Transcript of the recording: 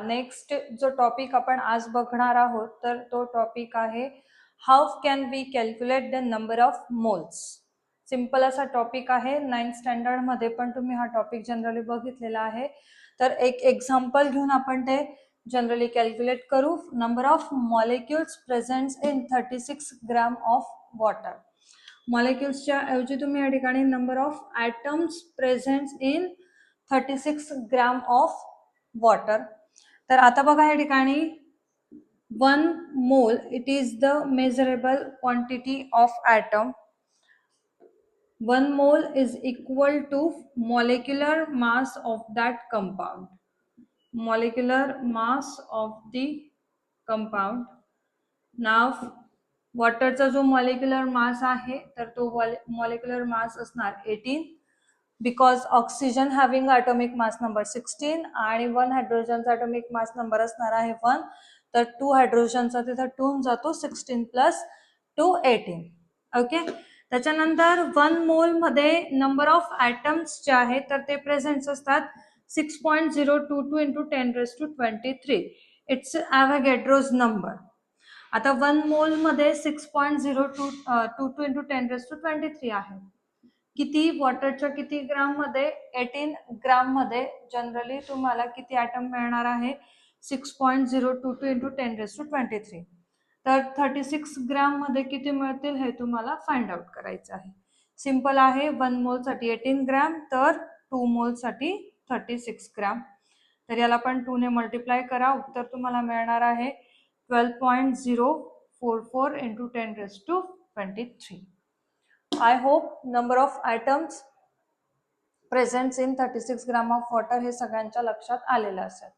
Next जो topic आपण आज बघणार आहोत तर तो टॉपिक आहे how can we calculate the number of moles. Simple असा टॉपिक आहे. 9th स्टँडर्ड मध्ये पण तुम्ही हा टॉपिक जनरली बघितलेला आहे. तर एक एक्झाम्पल घेऊन आपण ते जनरली कॅल्क्युलेट करू. Number of molecules presents in 36 gram of water. मॉलिक्युल्सच्या ऐवजी तुम्ही या ठिकाणी number of atoms presents in 36 gram of water. तर आता बघा या ठिकाणी 1 mole it is the measurable quantity of atom. 1 mole is equal to molecular mass of that compound. Molecular mass of the compound. Now वॉटरचा जो molecular mass आहे तर तो molecular mass असणार 18 because oxygen having atomic mass number 16 आणि 1 हायड्रोजनचा atomic mass number असणार आहे 1. तर 2 हायड्रोजनचा तिथे 2 जातो 16 प्लस 2 18. ओके. त्याच्यानंतर 1 मोल मध्ये नंबर ऑफ ॲटम्स जे आहे तर ते प्रेझेंट असतात 6.022 into 10⁻23. It's ॲव्होगॅड्रोज number. आता 1 मोल मध्ये 6.022 into 10⁻23 आहे. किती वॉटरच्या किती ग्राम मध्ये 18 ग्राम मध्ये जनरली तुम्हाला किती ॲटम मिळणार आहे 6.022 into 10⁻23. तर 36 ग्राम मध्ये किती मिळतील हे तुम्हाला फाइंड आउट करायचं आहे. सिंपल आहे. 1 मोल साठी 18 ग्राम तर 2 मोल साठी 36 ग्राम. तर याला पण 2 ने मल्टिप्लाय करा. उत्तर तुम्हाला मिळणार आहे 12.044 into 10⁻23. I hope number of atoms present in 36 gram of water हे सगळ्यांच्या लक्षात आलेलं असेल.